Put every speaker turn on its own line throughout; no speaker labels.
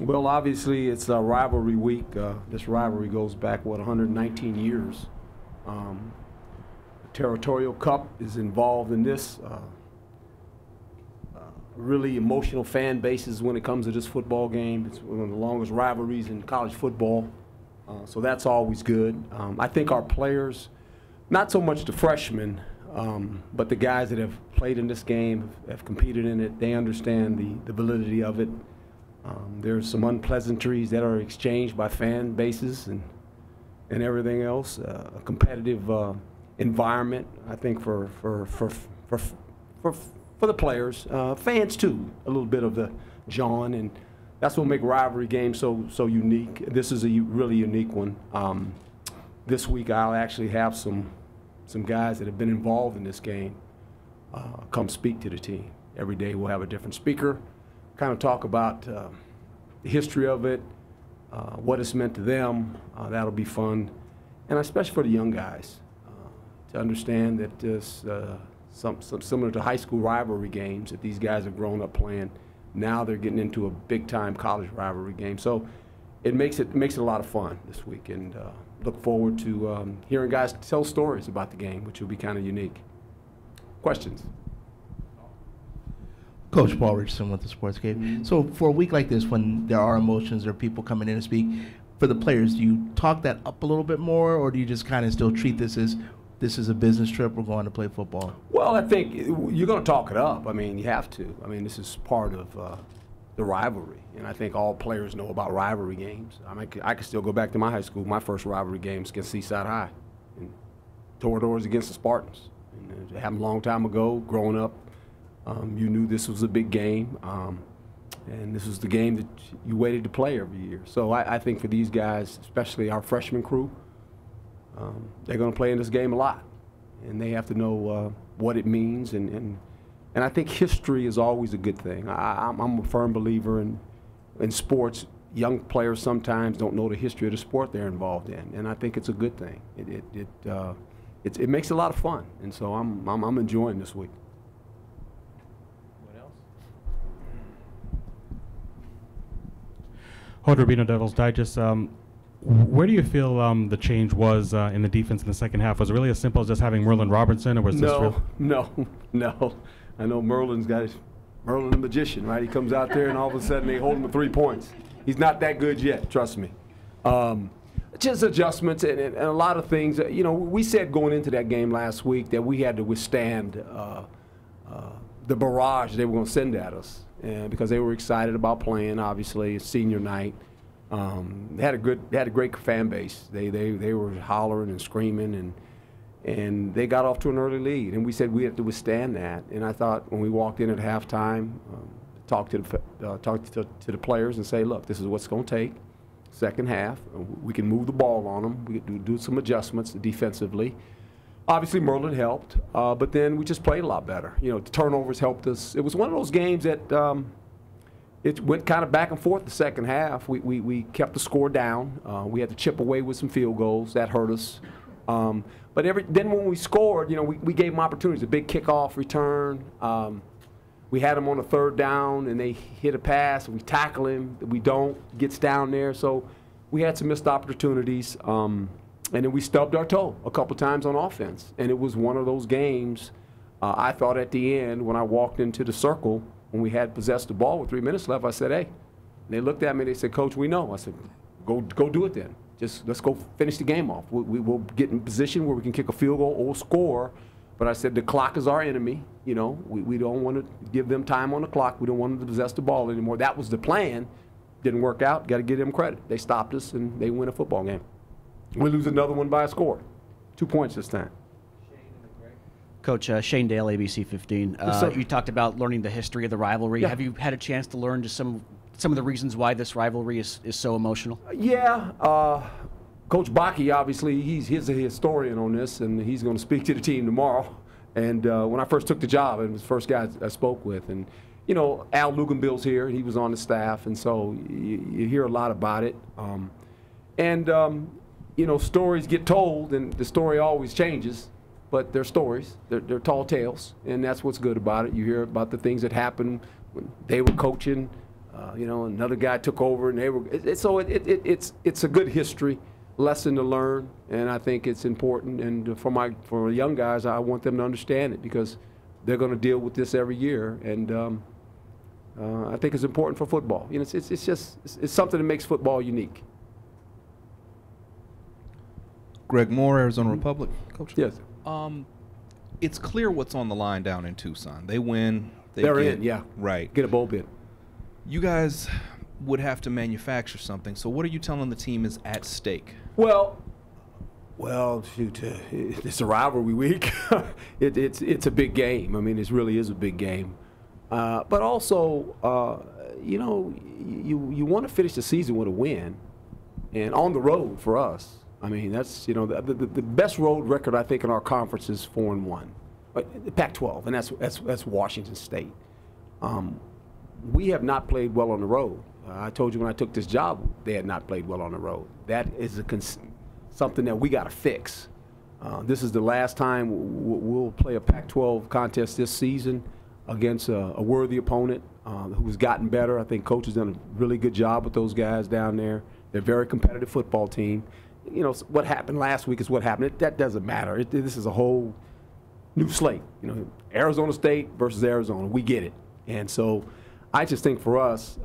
Well, obviously, it's a rivalry week. This rivalry goes back, what, 119 years. The Territorial Cup is involved in this. Really emotional fan bases when it comes to this football game. It's one of the longest rivalries in college football, so that's always good. I think our players, not so much the freshmen, but the guys that have played in this game, have competed in it, they understand the validity of it. There's some unpleasantries that are exchanged by fan bases and everything else. A competitive environment, I think, for the players, fans too. A little bit of the John, and that's what makes rivalry games so unique. This is a really unique one. This week I'll actually have some guys that have been involved in this game come speak to the team. Every day we'll have a different speaker, kind of talk about the history of it, what it's meant to them. That'll be fun, and especially for the young guys to understand that this some similar to high school rivalry games that these guys have grown up playing. Now they're getting into a big-time college rivalry game, so it makes it a lot of fun this week, and look forward to hearing guys tell stories about the game, which will be kind of unique. Questions?
Coach Paul Richardson with the Sportscape. So for a week like this, when there are emotions or people coming in to speak, for the players, do you talk that up a little bit more, or do you just kind of still treat this as this is a business trip, we're going to play football? Well,
I think you're going to talk it up. I mean, you have to. I mean, this is part of the rivalry, and I think all players know about rivalry games. I mean, I can still go back to my high school. My first rivalry games against Seaside High, and Toradors against the Spartans. And it happened a long time ago. Growing up, you knew this was a big game, and this was the game that you waited to play every year. So I think for these guys, especially our freshman crew, they're going to play in this game a lot, and they have to know what it means. And I think history is always a good thing. I'm a firm believer in sports. Young players sometimes don't know the history of the sport they're involved in, and I think it's a good thing. It makes it a lot of fun, and so I'm enjoying this week.
What else? Hold Rubino Devil's Digest. Where do you feel the change was in the defense in the second half? Was it really as simple as just having Merlin Robertson, or was this real?
No. I know Merlin the magician, right? He comes out there and all of a sudden they hold him to 3 points. He's not that good yet, trust me. Just adjustments and a lot of things. You know, we said going into that game last week that we had to withstand the barrage they were going to send at us, because they were excited about playing. Obviously, it's senior night. They had a great fan base. They were hollering and screaming, and they got off to an early lead. And we said we had to withstand that. And I thought when we walked in at halftime, talk to the players and say, look, this is what's going to take. Second half, we can move the ball on them. We can do some adjustments defensively. Obviously, Merlin helped, but then we just played a lot better. You know, the turnovers helped us. It was one of those games that it went kind of back and forth the second half. We kept the score down. We had to chip away with some field goals. That hurt us. But then when we scored, you know, we gave them opportunities. A big kickoff return. We had him on a third down, and they hit a pass. We tackle him. We don't. Gets down there. So we had some missed opportunities. And then we stubbed our toe a couple times on offense. And it was one of those games, I thought at the end when I walked into the circle, when we had possessed the ball with 3 minutes left, I said, hey. And they looked at me, they said, Coach, we know. I said, go do it then. Just let's go finish the game off. We will get in position where we can kick a field goal or score. But I said the clock is our enemy. You know, we don't want to give them time on the clock. We don't want them to possess the ball anymore. That was the plan. Didn't work out. Got to give them credit. They stopped us, and they win a football game. We lose another one by a score. 2 points this time.
Coach, Shane Dale, ABC 15. You talked about learning the history of the rivalry.
Yeah.
Have you had a chance to learn just some of the reasons why this rivalry is so emotional?
Yeah. Coach Bakke, obviously, he's a historian on this, and he's going to speak to the team tomorrow. And when I first took the job, it was the first guy I spoke with. And, you know, Al Luganbill's here, and he was on the staff, and so you hear a lot about it. You know, stories get told, and the story always changes. But they're stories. They're tall tales, and that's what's good about it. You hear about the things that happened when they were coaching Another guy took over, and they were. It's a good history lesson to learn, and I think it's important. And for young guys, I want them to understand it because they're going to deal with this every year, and I think it's important for football. It's something that makes football unique.
Greg Moore, Arizona Republic, Coach.
Yes.
It's clear what's on the line down in Tucson. They win.
They're in, yeah.
Right.
Get a bowl bid.
You guys would have to manufacture something. So what are you telling the team is at stake?
Well, shoot, it's a rivalry week. It's a big game. I mean, it really is a big game. But also, you want to finish the season with a win, and on the road for us. I mean, that's the best road record I think in our conference is 4-1, the Pac-12, and that's Washington State. We have not played well on the road. I told you when I took this job, they had not played well on the road. That is something that we got to fix. This is the last time we'll play a Pac-12 contest this season against a worthy opponent who's gotten better. I think Coach has done a really good job with those guys down there. They're a very competitive football team. What happened last week is what happened. That doesn't matter. This is a whole new slate. Arizona State versus Arizona. We get it. And so I just think for us,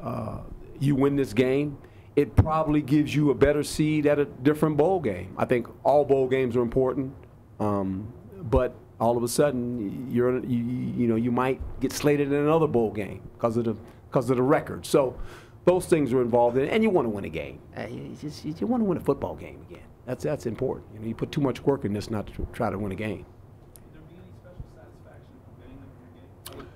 you win this game, it probably gives you a better seed at a different bowl game. I think all bowl games are important, but all of a sudden you might get slated in another bowl game because of the record. So those things are involved in it, and you want to win a game. You want to win a football game again. That's important. You put too much work in this not to try to win a game.
Would there be any special satisfaction from winning the game?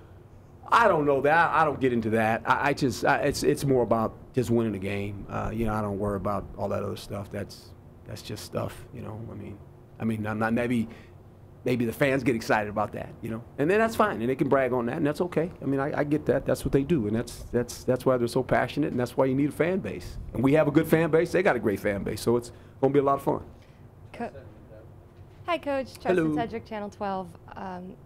I don't know that. I don't get into that. It's more about just winning the game. I don't worry about all that other stuff. That's just stuff. I mean, I'm not maybe the fans get excited about that, and then that's fine, and they can brag on that, and that's okay. I mean, I get that. That's what they do, and that's why they're so passionate, and that's why you need a fan base. And we have a good fan base. They got a great fan base, so it's going to be a lot of fun.
Hi, Coach.
Hello.
Tristan Cedric, Channel 12.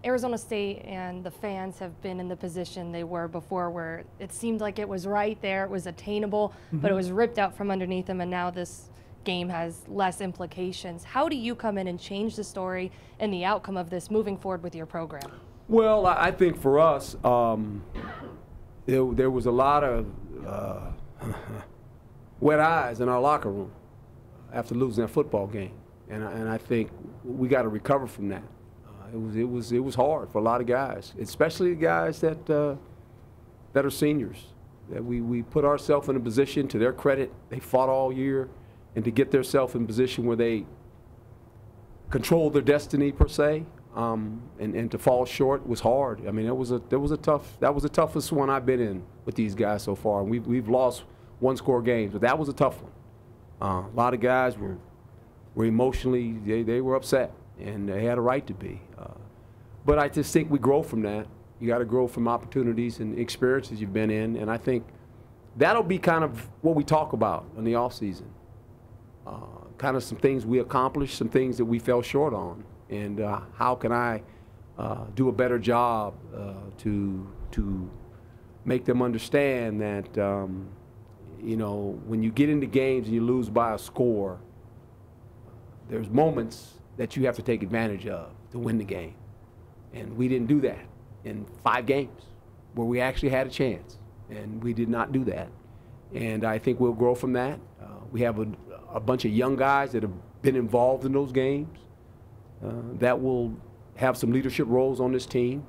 Arizona State and the fans have been in the position they were before where it seemed like it was right there, it was attainable, but it was ripped out from underneath them, and now this game has less implications. How do you come in and change the story and the outcome of this moving forward with your program?
Well, I think for us, there was a lot of wet eyes in our locker room after losing that football game, and I think we got to recover from that. It was hard for a lot of guys, especially the guys that are seniors. That we put ourselves in a position, to their credit, they fought all year. And to get themselves in position where they control their destiny per se, and to fall short was hard. I mean, that was the toughest one I've been in with these guys so far. And we've lost one-score games, but that was a tough one. A lot of guys were emotionally they were upset, and they had a right to be. But I just think we grow from that. You got to grow from opportunities and experiences you've been in, and I think that'll be kind of what we talk about in the off season. Kind of some things we accomplished, some things that we fell short on, and how can I do a better job to make them understand that when you get into games and you lose by a score, there's moments that you have to take advantage of to win the game, and we didn't do that in 5 games where we actually had a chance, and we did not do that, and I think we'll grow from that. We have a bunch of young guys that have been involved in those games that will have some leadership roles on this team.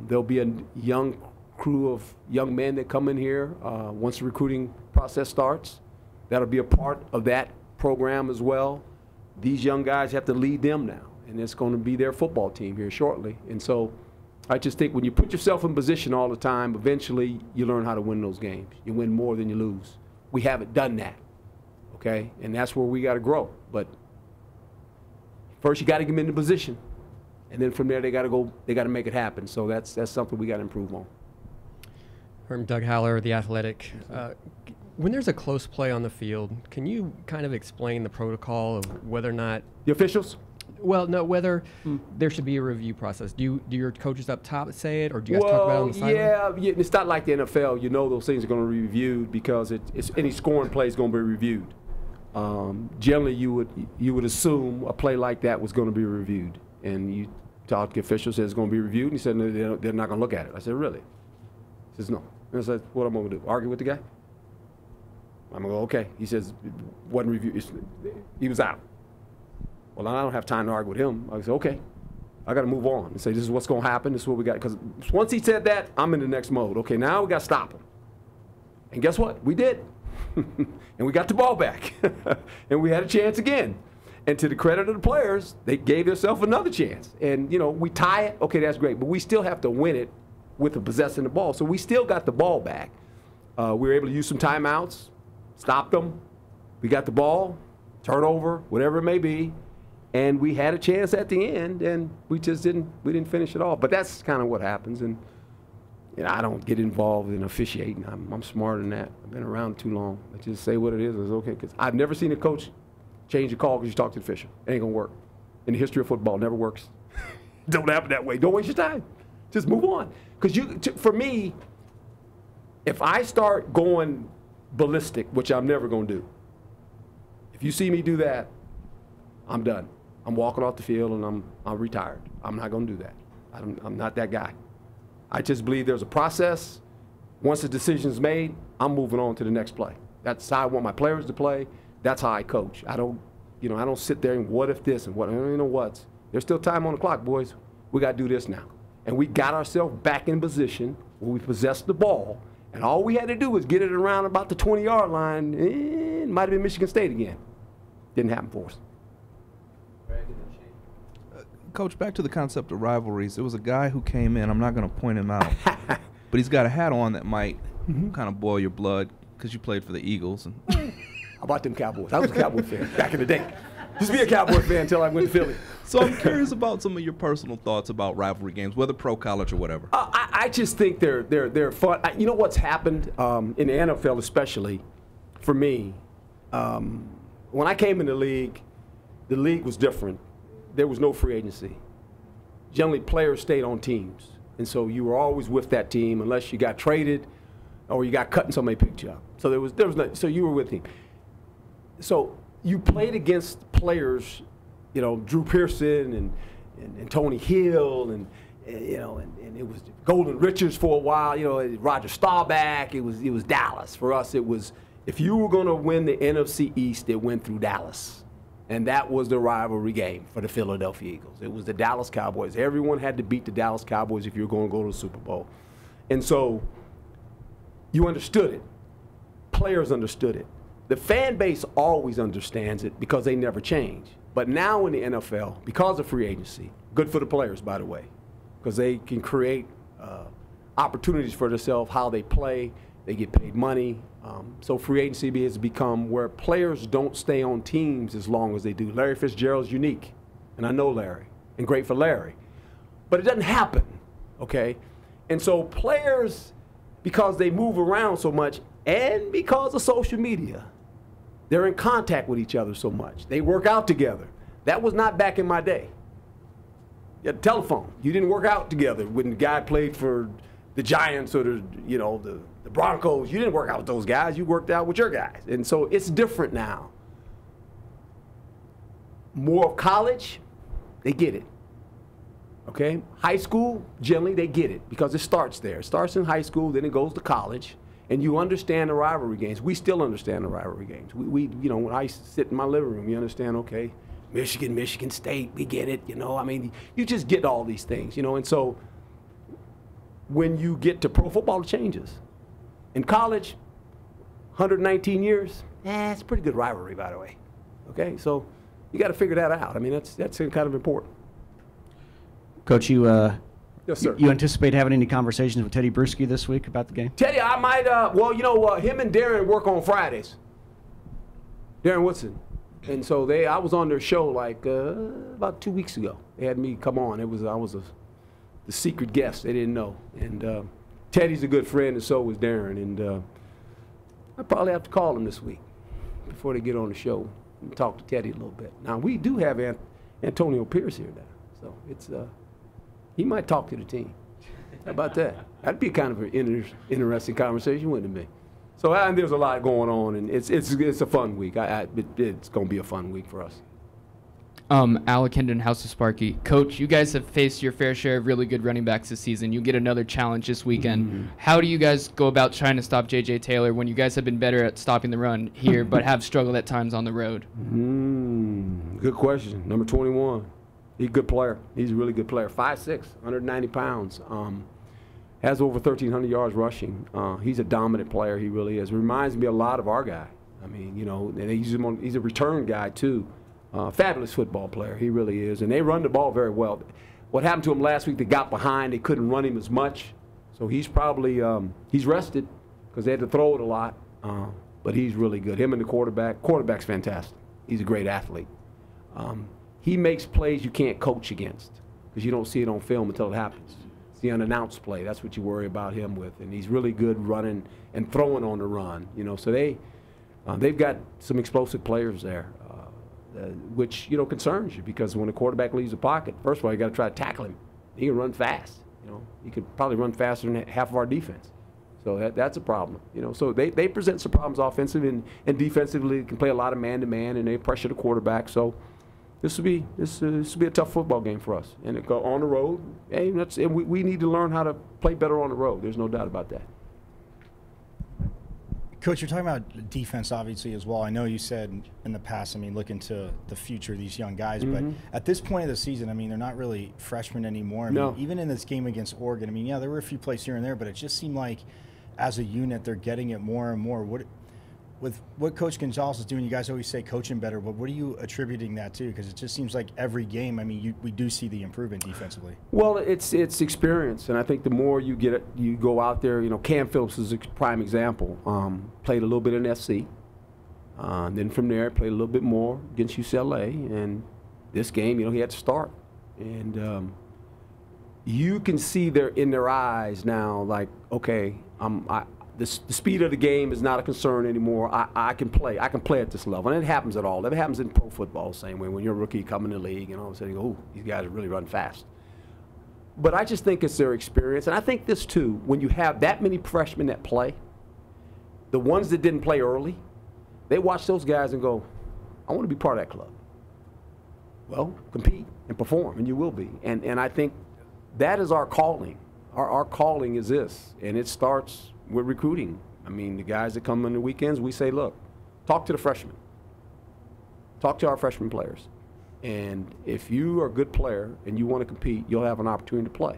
There'll be a young crew of young men that come in here once the recruiting process starts. That'll be a part of that program as well. These young guys have to lead them now, and it's going to be their football team here shortly. And so I just think when you put yourself in position all the time, eventually you learn how to win those games. You win more than you lose. We haven't done that. Okay, and that's where we got to grow. But first, you got to get them in the position, and then from there, they got to go. They got to make it happen. So that's something we got to improve on.
Herm, Doug Haller, The Athletic. When there's a close play on the field, can you kind of explain the protocol of whether or not
the officials?
Well, no, whether there should be a review process. Do your coaches up top say it, or do you guys talk about it on the sideline?
Yeah, it's not like the NFL. You know those things are going to be reviewed because it's any scoring play is going to be reviewed. Generally, you would assume a play like that was going to be reviewed, and you talk to the official, said it's going to be reviewed, and he said no, they're not going to look at it. I said, really? He says, no. And I said, what am I going to do? Argue with the guy? I'm going to go, okay. He says, wasn't reviewed. He was out. Well, I don't have time to argue with him. I said, okay. I got to move on and say, this is what's going to happen. This is what we got. Because once he said that, I'm in the next mode. Okay, now we got to stop him. And guess what? We did. And we got the ball back. And we had a chance again. And to the credit of the players, they gave themselves another chance. And, you know, we tie it. Okay, that's great. But we still have to win it with the possessing the ball. So we still got the ball back. We were able to use some timeouts, stop them. We got the ball, turnover, whatever it may be. And we had a chance at the end, and we just didn't finish it off. But that's kind of what happens. And you know, I don't get involved in officiating. I'm smarter than that. I've been around too long. I just say what it is. It's okay. Because I've never seen a coach change a call because you talk to the official. It ain't going to work. In the history of football, it never works. Don't happen that way. Don't waste your time. Just move on. Because for me, if I start going ballistic, which I'm never going to do, if you see me do that, I'm done. I'm walking off the field and I'm retired. I'm not going to do that. I'm not that guy. I just believe there's a process. Once the decision's made, I'm moving on to the next play. That's how I want my players to play. That's how I coach. I don't sit there and what if this and what, I don't know what's. There's still time on the clock, boys. We got to do this now. And we got ourselves back in position where we possessed the ball, and all we had to do was get it around about the 20-yard line. It might have been Michigan State again. Didn't happen for us.
Coach, back to the concept of rivalries. There was a guy who came in. I'm not going to point him out, but he's got a hat on that might kind of boil your blood because you played for the Eagles. And
How about them Cowboys? I was a Cowboy fan back in the day. Used to be a Cowboy fan until I went to Philly.
So I'm curious about some of your personal thoughts about rivalry games, whether pro, college, or whatever.
I just think they're fun. You know what's happened in the NFL, especially for me. When I came in the league was different. There was no free agency. Generally, players stayed on teams, and so you were always with that team unless you got traded or you got cut and somebody picked you up. So there was no. So you were with him. So you played against players, you know, Drew Pearson and Tony Hill and it was Golden Richards for a while. You know, Roger Staubach. It was Dallas. For us, it was if you were going to win the NFC East, it went through Dallas. And that was the rivalry game for the Philadelphia Eagles. It was the Dallas Cowboys. Everyone had to beat the Dallas Cowboys if you were going to go to the Super Bowl. And so you understood it. Players understood it. The fan base always understands it because they never change. But now in the NFL, because of free agency, good for the players, by the way, because they can create opportunities for themselves, how they play. They get paid money. So free agency has become where players don't stay on teams as long as they do. Larry Fitzgerald's unique, and I know Larry, and great for Larry. But it doesn't happen, okay? And so players, because they move around so much and because of social media, they're in contact with each other so much. They work out together. That was not back in my day. You had a telephone. You didn't work out together when the guy played for the Giants or the Broncos. You didn't work out with those guys. You worked out with your guys. And so it's different now. More of college, they get it. Okay? High school, generally, they get it because it starts there. It starts in high school, then it goes to college, and you understand the rivalry games. We still understand the rivalry games. We when I sit in my living room, you understand, okay, Michigan State, we get it, I mean, you just get all these things, and so when you get to pro football, it changes. In college, 119 years, it's a pretty good rivalry, by the way. Okay, so you got to figure that out. I mean, that's kind of important.
Coach,
yes, sir.
You anticipate having any conversations with Teddy Bruschi this week about the game?
Teddy, I might. Him and Darren work on Fridays. Darren Woodson, and so I was on their show like about 2 weeks ago. They had me come on. I was the secret guest. They didn't know, and Teddy's a good friend, and so was Darren. And I probably have to call him this week before they get on the show and talk to Teddy a little bit. Now, we do have Antonio Pierce here now. So it's he might talk to the team. How about that? That'd be kind of an interesting conversation, wouldn't it be? So and there's a lot going on, and it's a fun week. It's going to be a fun week for us.
Alec Hendon, House of Sparky. Coach, you guys have faced your fair share of really good running backs this season. You get another challenge this weekend.
Mm-hmm.
How do you guys go about trying to stop J.J. Taylor when you guys have been better at stopping the run here but have struggled at times on the road?
Good question. Number 21. He's a good player. He's a really good player. 5'6", 190 pounds. Has over 1,300 yards rushing. He's a dominant player. He really is. Reminds me a lot of our guy. I mean, you know, and they use him he's a return guy, too. Fabulous football player, he really is, and they run the ball very well. What happened to him last week? They got behind, they couldn't run him as much, so he's probably he's rested because they had to throw it a lot. But he's really good. Him and the quarterback's fantastic. He's a great athlete. He makes plays you can't coach against because you don't see it on film until it happens. It's the unannounced play. That's what you worry about him with, and he's really good running and throwing on the run. You know, so they've got some explosive players there. Which, you know, concerns you because when a quarterback leaves the pocket, first of all, you got to try to tackle him. He can run fast. You know, he could probably run faster than half of our defense. So that's a problem. You know, so they present some problems offensively and defensively. They can play a lot of man-to-man and they pressure the quarterback. So this will be a tough football game for us. And it go on the road. And we need to learn how to play better on the road. There's no doubt about that.
Coach, you're talking about defense, obviously, as well. I know you said in the past, I mean, look into the future of these young guys. But at this point of the season, I mean, they're not really freshmen anymore. I mean, even in this game against Oregon, I mean, yeah, there were a few plays here and there, but it just seemed like as a unit, they're getting it more and more. With what Coach Gonzalez is doing, you guys always say coaching better, but what are you attributing that to? Because it just seems like every game, I mean, we do see the improvement defensively.
Well, it's experience, and I think the more you get it, you go out there. You know, Cam Phillips is a prime example. Played a little bit in SC, then from there played a little bit more against UCLA, and this game, you know, he had to start, and you can see in their eyes now, like, okay, the speed of the game is not a concern anymore. I can play at this level. And it happens at all. It happens in pro football the same way. When you're a rookie coming in the league and all of a sudden you go, oh, these guys are really run fast. But I just think it's their experience. And I think this, too, when you have that many freshmen that play, the ones that didn't play early, they watch those guys and go, I want to be part of that club. Well, compete and perform, and you will be. And I think that is our calling. Our calling is this, and it starts with recruiting. I mean, the guys that come on the weekends, we say, look, talk to the freshmen. Talk to our freshman players. And if you are a good player and you want to compete, you'll have an opportunity to play.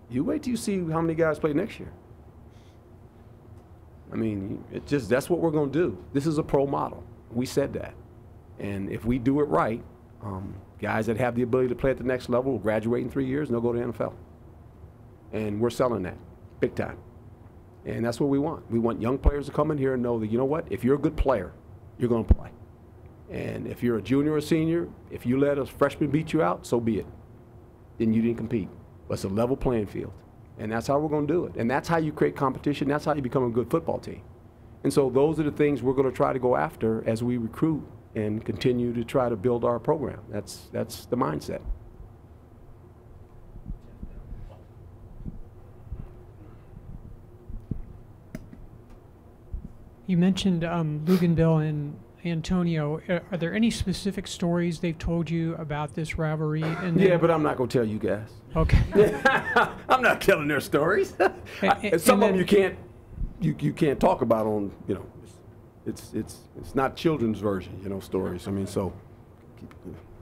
You wait till you see how many guys play next year. I mean, that's what we're going to do. This is a pro model. We said that. And if we do it right, guys that have the ability to play at the next level will graduate in 3 years and they'll go to the NFL. And we're selling that. Big time. And that's what we want. We want young players to come in here and know that, you know what, if you're a good player, you're going to play. And if you're a junior or senior, if you let a freshman beat you out, so be it. Then you didn't compete. But it's a level playing field. And that's how we're going to do it. And that's how you create competition. That's how you become a good football team. And so those are the things we're going to try to go after as we recruit and continue to try to build our program. That's the mindset.
You mentioned Luganville and Antonio. Are there any specific stories they've told you about this rivalry?
Yeah, but I'm not going to tell you guys.
Okay.
I'm not telling their stories. Some of them you can't talk about on, you know, it's not children's version, you know, stories. I mean, so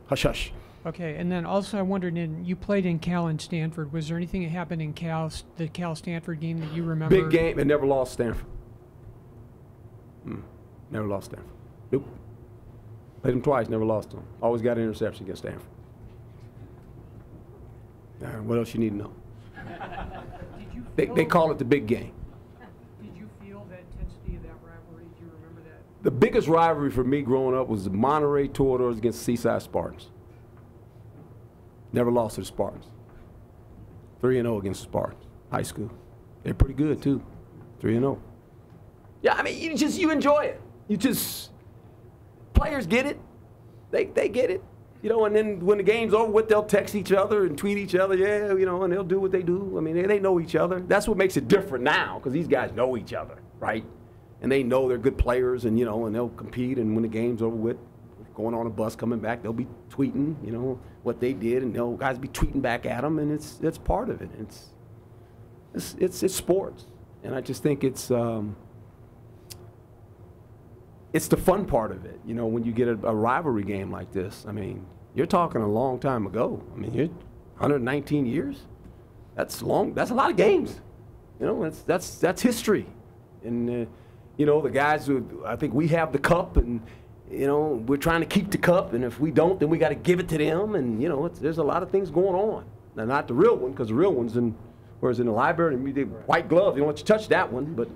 hush hush.
Okay, and then also I wondered, you played in Cal and Stanford. Was there anything that happened in the Cal-Stanford game that you remember?
Big game and never lost Stanford. Never lost Stanford. Nope. Played them twice, never lost them. Always got an interception against Stanford. What else you need to know? They call it the big game.
Did you feel the intensity of that rivalry? Do you remember that?
The biggest rivalry for me growing up was the Monterey Toreadors against Seaside Spartans. Never lost to the Spartans. 3-0 against the Spartans. High school. They're pretty good too. 3-0. Yeah, I mean, you enjoy it. Players get it. they get it. You know, and then when the game's over with, they'll text each other and tweet each other, yeah, you know, and they'll do what they do. I mean, they know each other. That's what makes it different now, because these guys know each other, right? And they know they're good players, and, you know, and they'll compete, and when the game's over with, going on a bus coming back, they'll be tweeting, you know, what they did, and they'll guys be tweeting back at them, and it's part of it. It's sports, and I just think it's the fun part of it, you know, when you get a rivalry game like this. I mean, you're talking a long time ago. I mean, you're 119 years. That's long. That's a lot of games. You know, that's history. And you know, the guys who, I think we have the cup, and you know, we're trying to keep the cup. And if we don't, then we got to give it to them. And you know, there's a lot of things going on. Now, not the real one, because the real one's in the library, and we did white glove. You don't want you to touch that one, but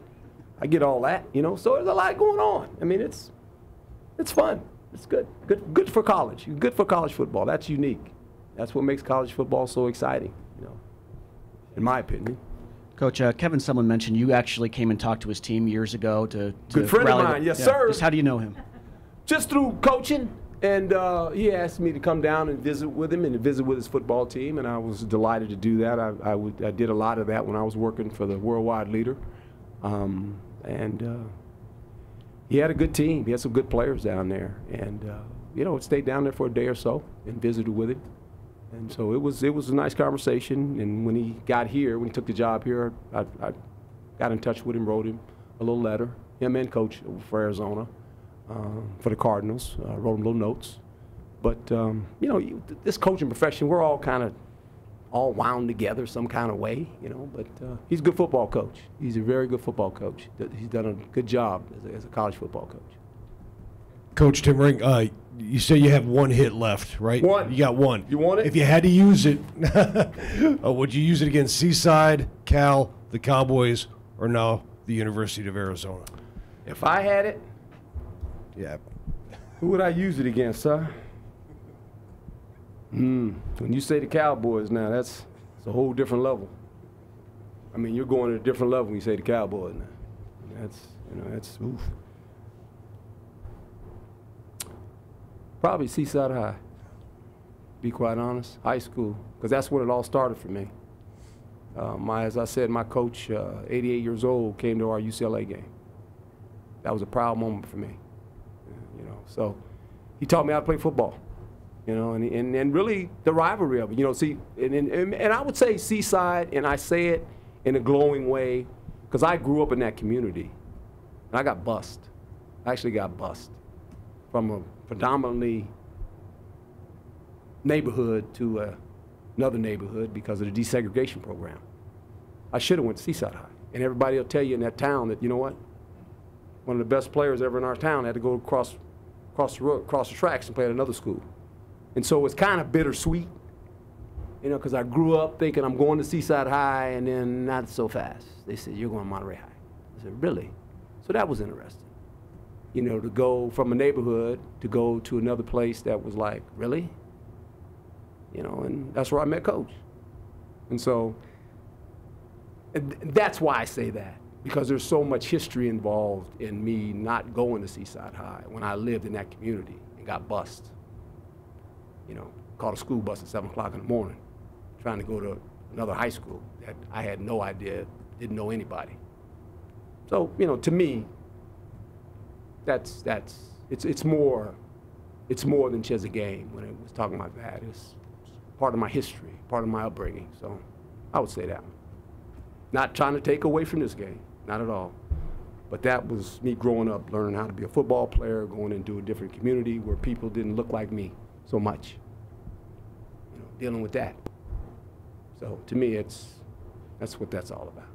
I get all that. You know, so there's a lot going on. I mean, it's fun. It's good for college. Good for college football. That's unique. That's what makes college football so exciting, you know, in my opinion.
Coach, Kevin, someone mentioned you actually came and talked to his team years ago to
good friend of mine, yes, sir.
Just how do you know him?
Just through coaching, and he asked me to come down and visit with him and to visit with his football team, and I was delighted to do that. I did a lot of that when I was working for the Worldwide Leader, he had a good team. He had some good players down there, and you know, stayed down there for a day or so and visited with him. And so it was a nice conversation. And when he got here, when he took the job here, I got in touch with him, wrote him a little letter. Him and Coach for Arizona, for the Cardinals, wrote him little notes. But you know, this coaching profession, we're all kind of all wound together some kind of way, you know. But he's a good football coach. He's a very good football coach. He's done a good job as a college football coach.
Coach Tim Ring, you say you have one hit left, right?
One.
You got one.
You want it?
If you had to use it, would you use it against Seaside, Cal, the Cowboys, or now the University of Arizona?
If I had it,
yeah.
Who would I use it against, sir? When you say the Cowboys now, it's a whole different level. I mean, you're going to a different level when you say the Cowboys now. That's oof. Probably Seaside High, be quite honest. High school, because that's when it all started for me. As I said, my coach, 88 years old, came to our UCLA game. That was a proud moment for me, you know. So he taught me how to play football, you know, and really the rivalry of it, you know. See, and I would say Seaside, and I say it in a glowing way, because I grew up in that community, and I got bussed. I actually got bussed from a predominantly neighborhood to another neighborhood because of the desegregation program. I should have went to Seaside High. And everybody will tell you in that town that, you know what, one of the best players ever in our town had to go across the tracks and play at another school. And so it's kind of bittersweet, you know, because I grew up thinking I'm going to Seaside High, and then not so fast. They said, you're going to Monterey High. I said, really? So that was interesting. You know, to go from a neighborhood to go to another place that was like, really? You know, and that's where I met Coach. And so that's why I say that, because there's so much history involved in me not going to Seaside High when I lived in that community and got bussed. You know, caught a school bus at 7 o'clock in the morning, trying to go to another high school that I had no idea, didn't know anybody. So, you know, to me, it's more than just a game when it was talking about that. It's part of my history, part of my upbringing. So I would say that. Not trying to take away from this game, not at all. But that was me growing up, learning how to be a football player, going into a different community where people didn't look like me so much. You know, dealing with that. So to me, that's what that's all about.